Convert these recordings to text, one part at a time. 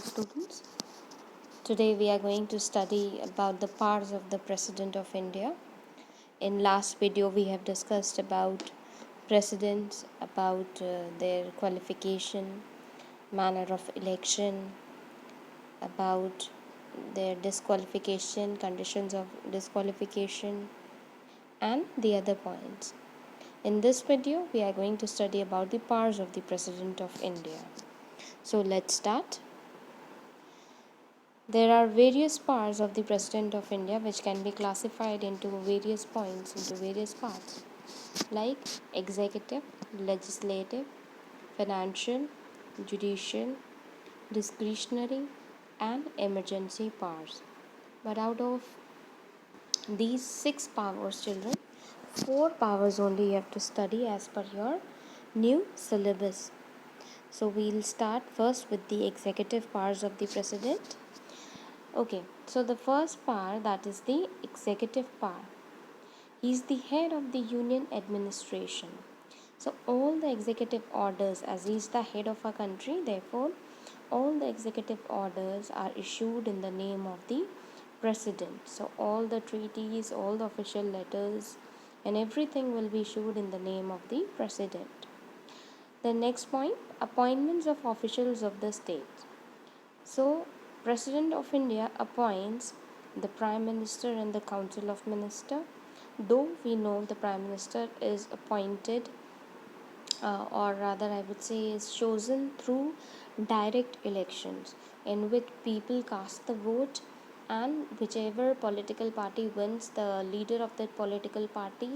students. Today we are going to study about the powers of the President of India. In last video we have discussed about presidents, about their qualification, manner of election, about their disqualification, conditions of disqualification, and the other points. In this video we are going to study about the powers of the President of India. So let's start. There are various powers of the President of India which can be classified into various points, into various parts, like executive, legislative, financial, judicial, discretionary, and emergency powers. But out of these 6 powers, children, 4 powers only you have to study as per your new syllabus. So we'll start first with the executive powers of the President. Okay, so the first power, that is the executive power. He is the head of the union administration. So all the executive orders, as he is the head of our country, therefore all the executive orders are issued in the name of the president. So all the treaties, all the official letters and everything will be issued in the name of the president. The next point, appointments of officials of the state. So President of India appoints the Prime Minister and the Council of Ministers. Though we know the Prime Minister is appointed or rather I would say is chosen through direct elections, in which people cast the vote, and whichever political party wins, the leader of that political party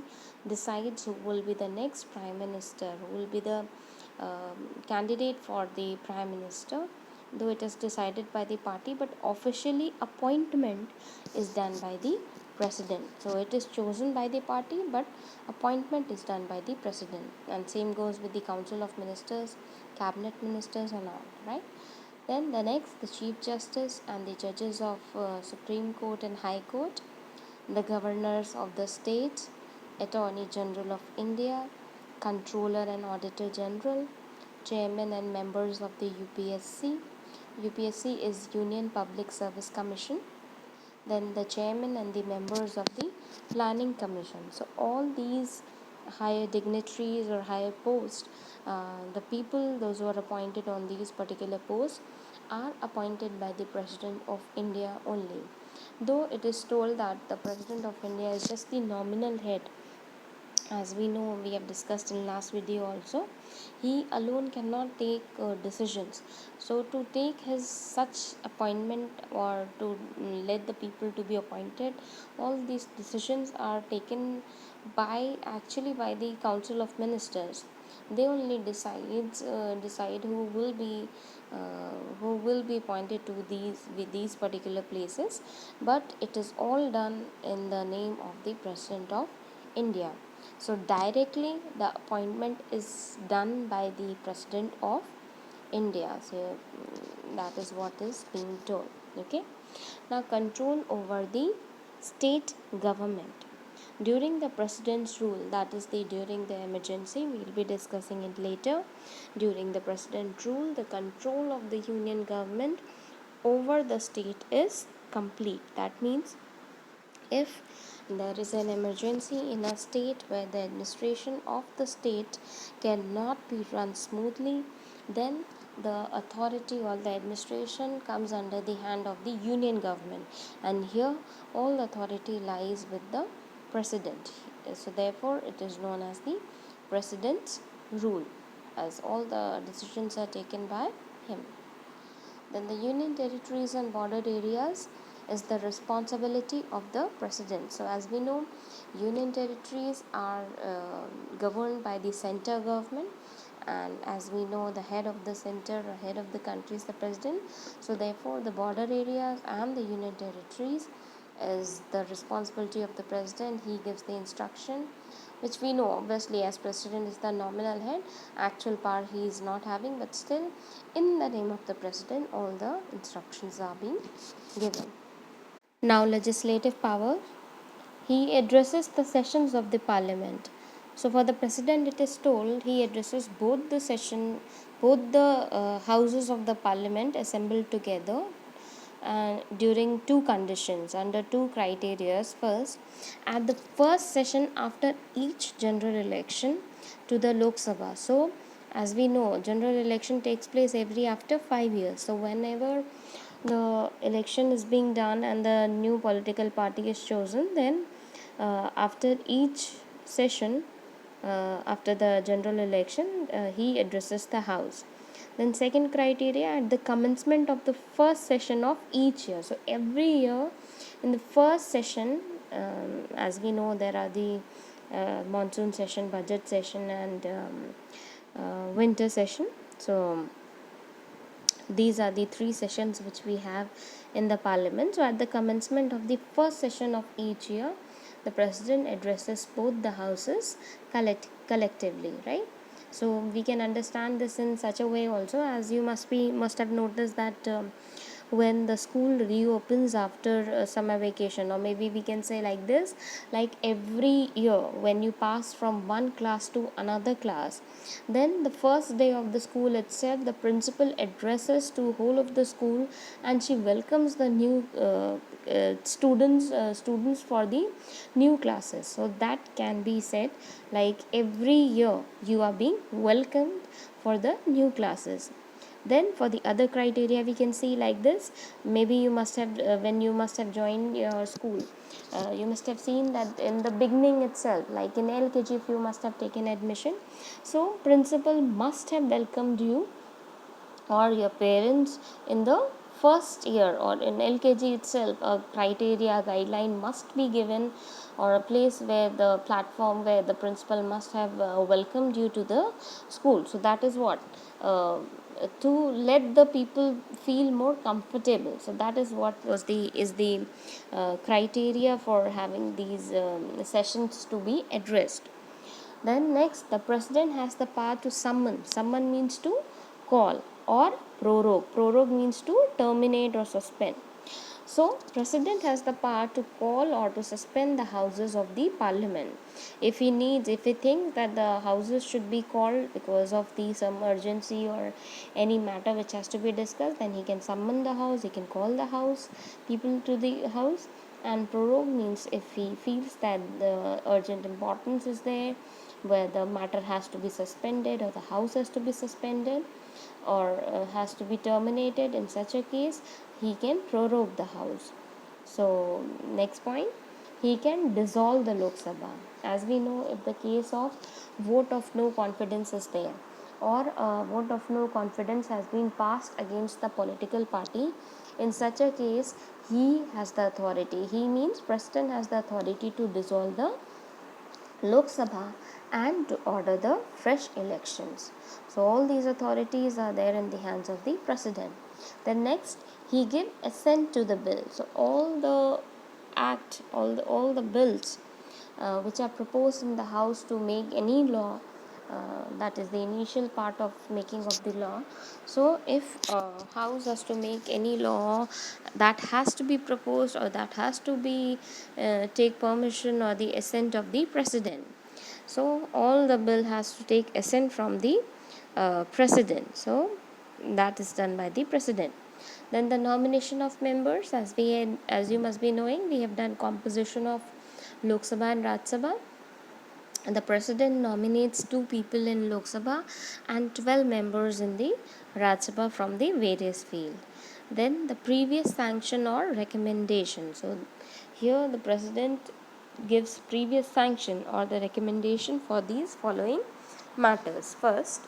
decides who will be the next Prime Minister, who will be the candidate for the Prime Minister, though it is decided by the party, but officially appointment is done by the president. So it is chosen by the party, but appointment is done by the president. And same goes with the Council of Ministers, cabinet ministers and all, right? Then the next, the Chief Justice and the judges of Supreme Court and High Court, the governors of the states, Attorney General of India, Controller and Auditor General, Chairman and members of the UPSC. UPSC is Union Public Service Commission. Then the chairman and the members of the Planning Commission. So all these higher dignitaries or higher posts, the people, those who are appointed on these particular posts, are appointed by the President of India only. Though it is told that the President of India is just the nominal head, as we know, we have discussed in last video also, he alone cannot take decisions. So to take his such appointment or to let the people to be appointed, all these decisions are taken by the Council of Ministers. They only decide who will be appointed to these particular places, but it is all done in the name of the President of India. So directly the appointment is done by the President of India. So that is what is being told. Okay. Now control over the state government. During the president's rule, that is during the emergency, we will be discussing it later. During the president's rule, the control of the union government over the state is complete. That means if there is an emergency in a state where the administration of the state cannot be run smoothly, then the authority or the administration comes under the hand of the union government, and here all authority lies with the president. So therefore it is known as the president's rule, as all the decisions are taken by him. Then the union territories and border areas is the responsibility of the president. So as we know, union territories are governed by the center government, and as we know, the head of the center or head of the country is the president. So therefore the border areas and the union territories is the responsibility of the president. He gives the instruction, which we know obviously as president is the nominal head, actual power he is not having, but still in the name of the president all the instructions are being given. Now legislative power. He addresses the sessions of the parliament. So for the president it is told he addresses both the both the houses of the parliament assembled together during two conditions, under two criteria. First, at the first session after each general election to the Lok Sabha. So as we know, general election takes place every after 5 years. So whenever the election is being done and the new political party is chosen, then after each session, after the general election, he addresses the house. Then second criteria, at the commencement of the first session of each year. So every year in the first session, as we know, there are the monsoon session, budget session, and winter session. So these are the three sessions which we have in the parliament. So at the commencement of the first session of each year, the president addresses both the houses collectively, right? So we can understand this in such a way also, as you must have noticed that when the school reopens after summer vacation, or maybe we can say like this, like every year when you pass from one class to another class, then the first day of the school itself, the principal addresses to whole of the school, and she welcomes the new students for the new classes. So that can be said, like every year you are being welcomed for the new classes. Then for the other criteria, we can see like this. Maybe you must have when you must have joined your school, you must have seen that in the beginning itself, like in LKG, if you must have taken admission, so principal must have welcomed you or your parents in the first year, or in LKG itself. A criteria guideline must be given, or a place where the platform where the principal must have welcomed you to the school. So that is what, to let the people feel more comfortable. So that is what is the criteria for having these sessions to be addressed. Then next, the president has the power to summon. Summon means to call, or prorogue. Prorogue means to terminate or suspend. So, president has the power to call or to suspend the houses of the parliament. If he thinks that the houses should be called because of some urgency or any matter which has to be discussed, then he can summon the house, he can call the house, people to the house. And prorogue means if he feels that the urgent importance is there, where the matter has to be suspended, or the house has to be suspended, or has to be terminated, in such a case he can prorogue the house. So next point, he can dissolve the Lok Sabha. As we know, if the case of vote of no confidence is there, or vote of no confidence has been passed against the political party, in such a case he has the authority, he means president has the authority to dissolve the Lok Sabha and to order the fresh elections. So all these authorities are there in the hands of the president. Then next, he give assent to the bill. So all the all the bills which are proposed in the house to make any law, that is the initial part of making of the law. So if house has to make any law, that has to be proposed, or that has to be take permission or the assent of the president. So all the bill has to take assent from the president. So that is done by the president. Then the nomination of members, as you must be knowing, we have done composition of Lok Sabha and Raj Sabha. And the president nominates 2 people in Lok Sabha and 12 members in the Raj Sabha from the various field. Then the previous sanction or recommendation. So here the president gives previous sanction or the recommendation for these following matters. First,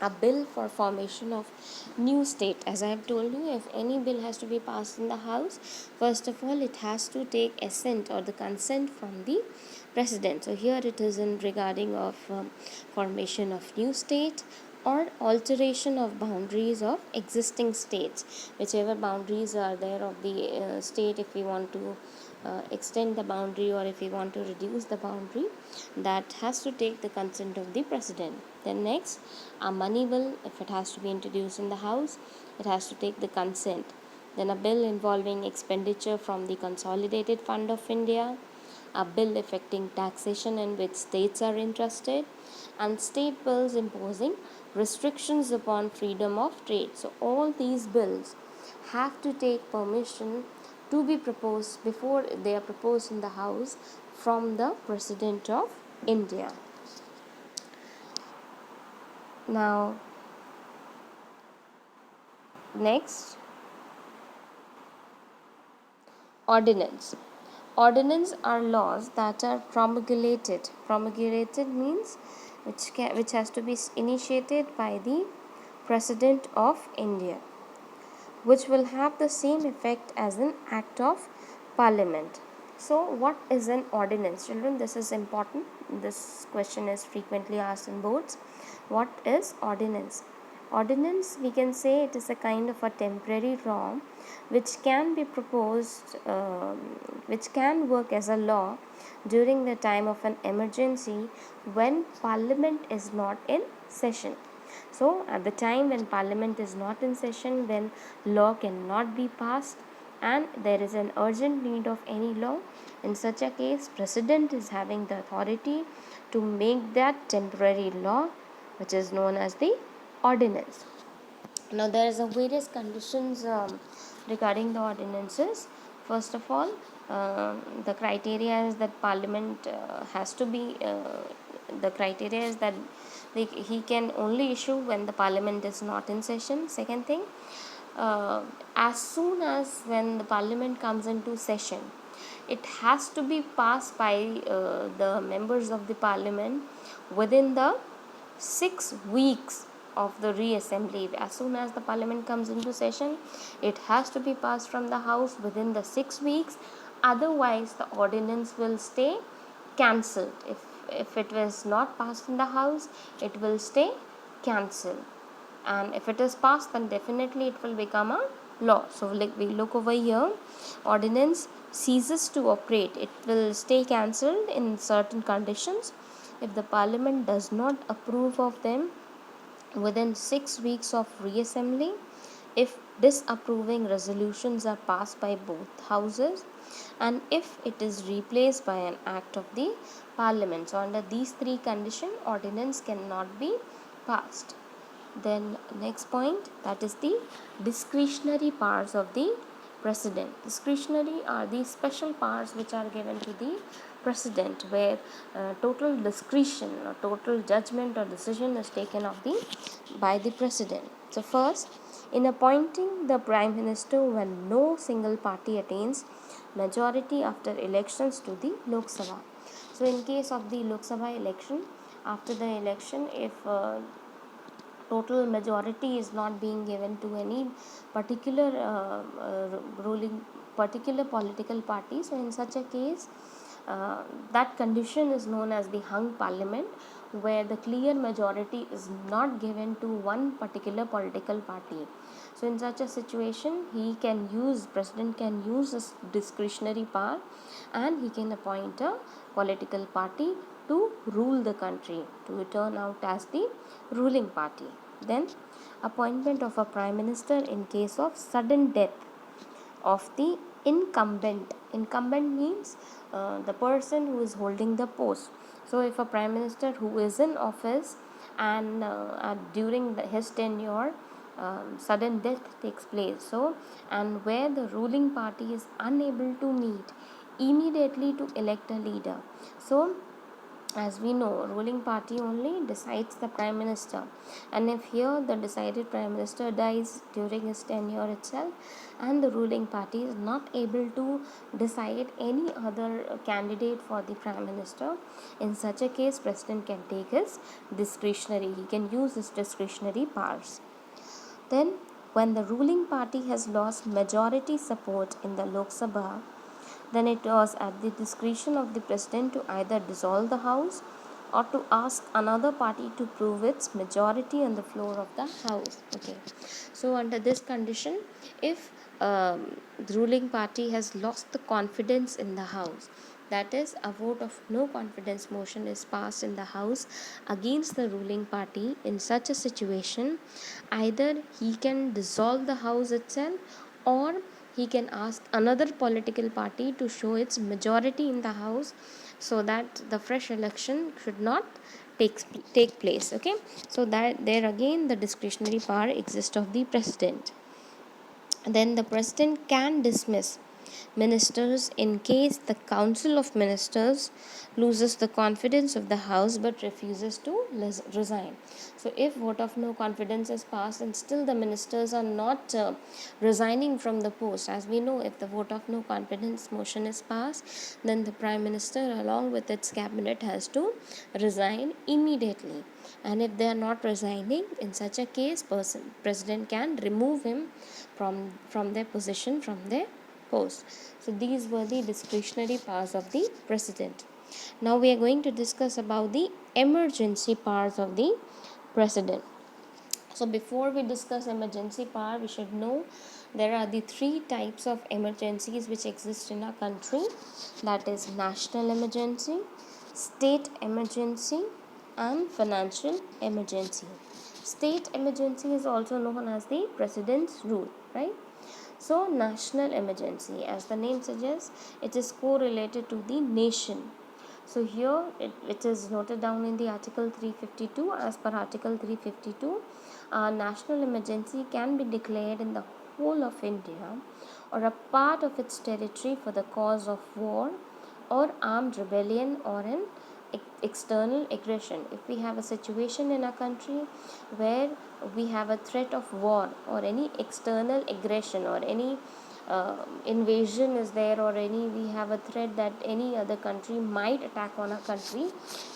a bill for formation of new state. As I have told you, if any bill has to be passed in the house, first of all it has to take assent or the consent from the president. So here it is in regarding of formation of new state, or alteration of boundaries of existing states, whichever boundaries are there of the state. If we want to extend the boundary, or if we want to reduce the boundary, that has to take the consent of the president. Then next, a money bill, if it has to be introduced in the house, it has to take the consent. Then a bill involving expenditure from the consolidated fund of India, a bill affecting taxation in which states are interested, and state bills imposing restrictions upon freedom of trade. So all these bills have to take permission to be proposed before they are proposed in the House from the President of India. Now, next, ordinance. Ordinance are laws that are promulgated. Promulgated means which has to be initiated by the President of India, which will have the same effect as an act of parliament. So what is an ordinance, children? This is important. This question is frequently asked in boards. What is ordinance? Ordinance, we can say it is a kind of a temporary law which can be proposed, which can work as a law during the time of an emergency when parliament is not in session. So, at the time when parliament is not in session, when law cannot be passed and there is an urgent need of any law, in such a case, president is having the authority to make that temporary law, which is known as the ordinance. Now, there is a various conditions regarding the ordinances. First of all, the criteria is that parliament has to be the criteria is that he can only issue when the parliament is not in session. Second thing, as soon as when the parliament comes into session, it has to be passed by the members of the parliament within the 6 weeks of the reassembly. As soon as the parliament comes into session, it has to be passed from the house within the 6 weeks. Otherwise, the ordinance will stay cancelled. If it was not passed in the house, it will stay cancelled. And if it is passed, then definitely it will become a law. So like we look over here, ordinance ceases to operate. It will stay cancelled in certain conditions if the parliament does not approve of them within 6 weeks of reassembly, if disapproving resolutions are passed by both houses, and if it is replaced by an act of the parliament. So under these three conditions, ordinance cannot be passed. Then next point, that is the discretionary powers of the president. Discretionary are the special powers which are given to the president, where total discretion or total judgment or decision is taken by the president. So first, in appointing the prime minister when no single party attains majority after elections to the Lok Sabha. So in case of the Lok Sabha election, after the election, if total majority is not being given to any particular ruling particular political party, so in such a case that condition is known as the hung parliament, where the clear majority is not given to one particular political party. So in such a situation, president can use his discretionary power and he can appoint a political party to rule the country, to turn out as the ruling party. Then, appointment of a prime minister in case of sudden death of the incumbent. Incumbent means the person who is holding the post. So if a prime minister who is in office and during his tenure sudden death takes place, so and where the ruling party is unable to meet immediately to elect a leader, so as we know, ruling party only decides the prime minister, and if here the decided prime minister dies during his tenure itself and the ruling party is not able to decide any other candidate for the prime minister, in such a case president can take his discretionary, he can use his discretionary powers. Then when the ruling party has lost majority support in the Lok Sabha, then it was at the discretion of the president to either dissolve the house or to ask another party to prove its majority on the floor of the house. Okay, so under this condition, if the ruling party has lost the confidence in the house, that is, a vote of no confidence motion is passed in the house against the ruling party, in such a situation either he can dissolve the house itself or he can ask another political party to show its majority in the house, so that the fresh election should not take place. Okay, so that there again the discretionary power exists of the president. Then the president can dismiss ministers in case the council of ministers loses the confidence of the house but refuses to resign. So if vote of no confidence is passed and still the ministers are not resigning from the post, as we know, if the vote of no confidence motion is passed, then the prime minister along with its cabinet has to resign immediately. And if they are not resigning, in such a case president can remove him from their position, from their post. So these were the discretionary powers of the president. Now we are going to discuss about the emergency powers of the president. So before we discuss emergency power, we should know there are the three types of emergencies which exist in our country. That is national emergency, state emergency, and financial emergency. State emergency is also known as the president's rule, right? So national emergency, as the name suggests, it is correlated to the nation. So here it is noted down in the article 352. As per article 352, national emergency can be declared in the whole of India or a part of its territory for the cause of war or armed rebellion or an external aggression. If we have a situation in our country where we have a threat of war or any external aggression or any invasion is there, or we have a threat that any other country might attack on our country,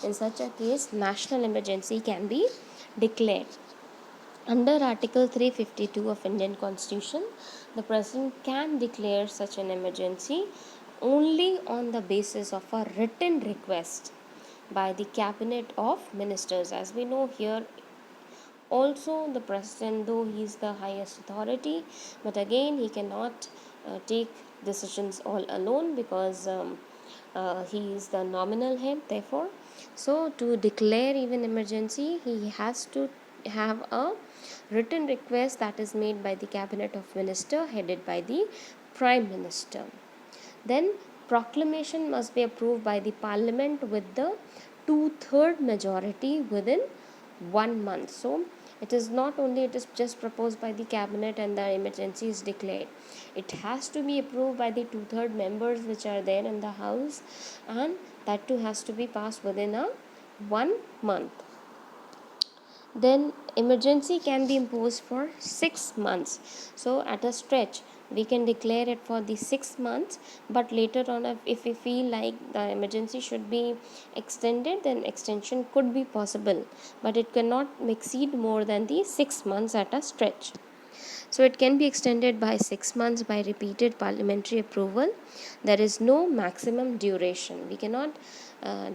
in such a case national emergency can be declared. Under Article 352 of Indian Constitution, the President can declare such an emergency only on the basis of a written request by the Cabinet of Ministers. As we know here, also the President, though he is the highest authority, but again he cannot take decisions all alone, because he is the nominal head. Therefore, so to declare even emergency, he has to have a written request that is made by the Cabinet of Minister headed by the Prime Minister. Then proclamation must be approved by the Parliament with the 2/3 majority within 1 month. So it is not only it is just proposed by the cabinet and the emergency is declared, it has to be approved by the 2/3 members which are there in the house, and that too has to be passed within a 1 month. Then emergency can be imposed for 6 months. So at a stretch we can declare it for the 6 months, but later on if we feel like the emergency should be extended, then extension could be possible, but it cannot exceed more than the 6 months at a stretch. So it can be extended by 6 months by repeated parliamentary approval. There is no maximum duration. We cannot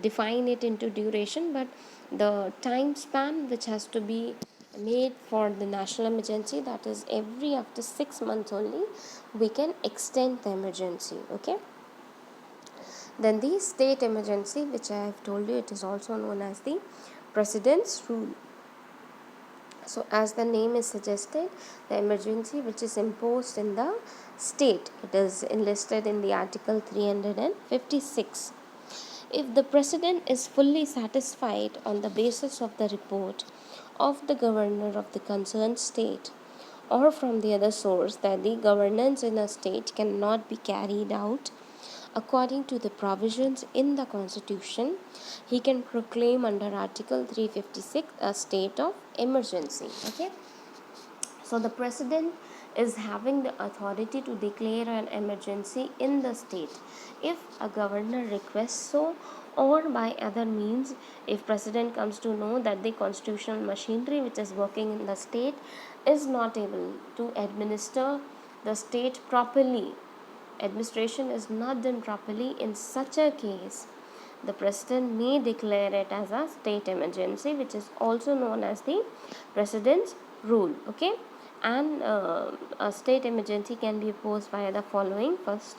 define it into duration, but the time span which has to be made for the national emergency, that is every after 6 months only we can extend the emergency. Okay. Then the state emergency, which I have told you, it is also known as the president's rule. So as the name is suggested, the emergency which is imposed in the state, it is enlisted in the article 356. If the president is fully satisfied on the basis of the report of the governor of the concerned state or from the other source that the governance in a state cannot be carried out according to the provisions in the Constitution, he can proclaim under Article 356 a state of emergency. Okay. So the president is having the authority to declare an emergency in the state if a governor requests so, or by other means, if president comes to know that the constitutional machinery which is working in the state is not able to administer the state properly, administration is not done properly. In such a case, the president may declare it as a state emergency, which is also known as the president's rule. Okay. And a state emergency can be imposed by the following. First,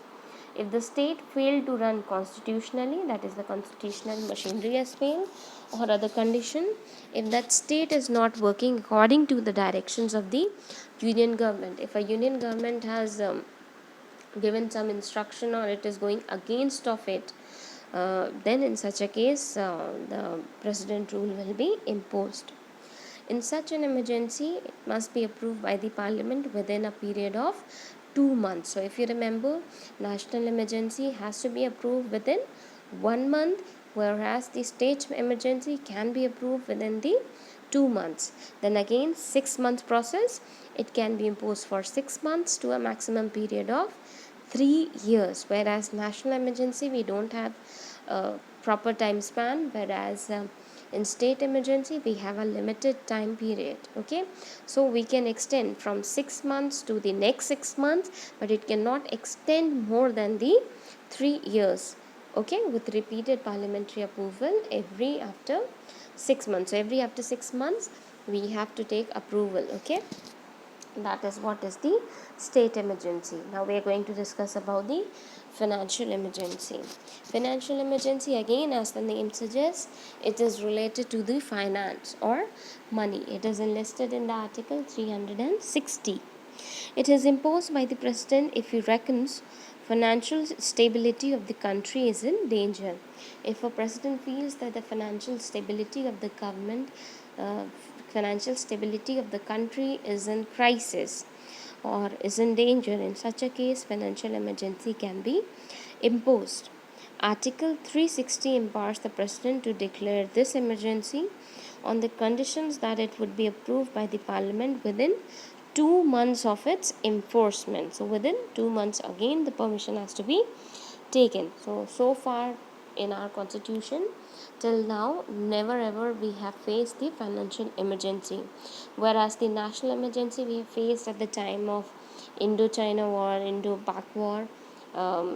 if the state failed to run constitutionally, that is the constitutional machinery has failed, or other condition, if that state is not working according to the directions of the union government, if a union government has given some instruction or it is going against of it, then in such a case the president rule will be imposed. In such an emergency, it must be approved by the parliament within a period of 2 months. So, if you remember, national emergency has to be approved within 1 month, whereas the state emergency can be approved within the 2 months. Then again, 6 month process, it can be imposed for 6 months to a maximum period of 3 years. Whereas national emergency, we don't have a proper time span, whereas in state emergency we have a limited time period. Okay, so we can extend from 6 months to the next 6 months, but it cannot extend more than the 3 years. Okay, with repeated parliamentary approval every after 6 months. So every after 6 months we have to take approval. Okay, that is what is the state emergency. Now we are going to discuss about the financial emergency. Financial emergency, again, as the name suggests, it is related to the finance or money. It is enlisted in the article 360. It is imposed by the president if he reckons financial stability of the country is in danger. If a president feels that the financial stability of the government, uh, financial stability of the country is in crisis or is in danger, in such a case, financial emergency can be imposed. Article 360 empowers the president to declare this emergency on the conditions that it would be approved by the parliament within 2 months of its enforcement. So within 2 months, again the permission has to be taken. So far in our constitution, till now, never ever we have faced the financial emergency, whereas the national emergency we have faced at the time of Indo-China war, Indo-Pak war, um,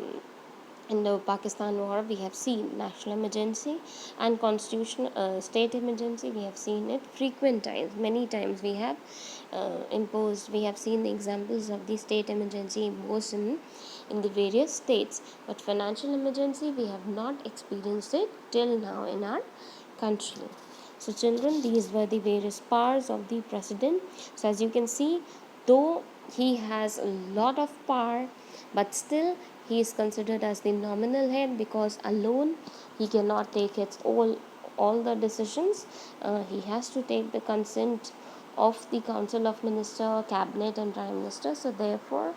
in the Pakistan war, we have seen national emergency, and constitutional state emergency we have seen it frequent times. Many times we have imposed. We have seen the examples of the state emergency imposed in the various states. But financial emergency we have not experienced it till now in our country. So children, these were the various powers of the president. So as you can see, though he has a lot of power, but still he is considered as the nominal head, because alone he cannot take all the decisions. He has to take the consent of the council of minister, cabinet and prime minister. So therefore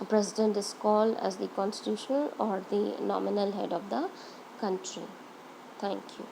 president is called as the constitutional or the nominal head of the country. Thank you.